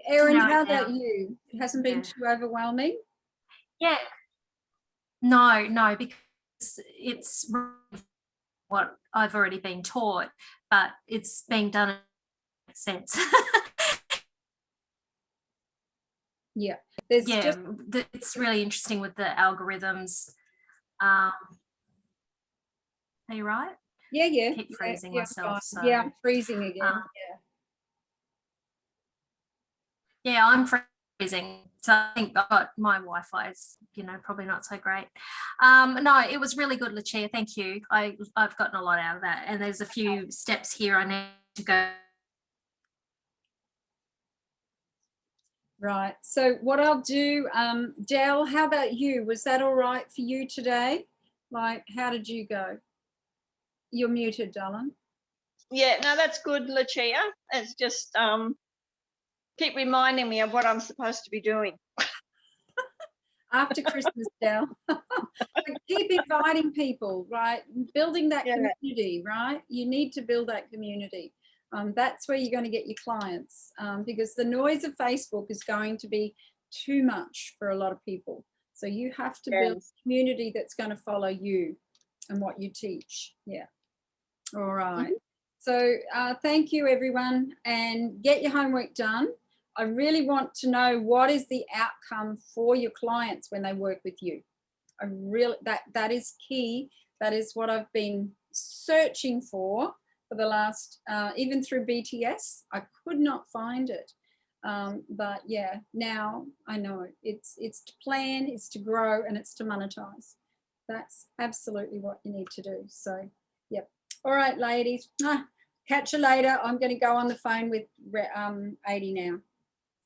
Erin, how about you? It hasn't been too overwhelming? Yeah. No, because it's what I've already been taught, but it's being done in sense. Yeah. It's really interesting with the algorithms. Are you right? Yeah. I keep freezing myself. So, yeah, I'm freezing again. Yeah, I'm freezing. So I think my Wi-Fi is, probably not so great. No, it was really good, Lucia. Thank you. I've gotten a lot out of that. And there's a few steps here I need to go. Right. So what I'll do, Del, how about you? Was that all right for you today? Like, how did you go? You're muted, darling. Yeah, no, that's good, Lucia. It's just keep reminding me of what I'm supposed to be doing. After Christmas, Del. Keep inviting people, right? Building that community, right? You need to build that community. That's where you're going to get your clients, because the noise of Facebook is going to be too much for a lot of people. So you have to build a community that's going to follow you and what you teach. Yeah. All right. So thank you, everyone, and get your homework done. I really want to know what is the outcome for your clients when they work with you. That is key. That is what I've been searching for the last, even through BTS, I could not find it. But yeah, now I know it's to plan, it's to grow, and it's to monetize. That's absolutely what you need to do. So, yep. All right, ladies. Catch you later. I'm going to go on the phone with Adi now.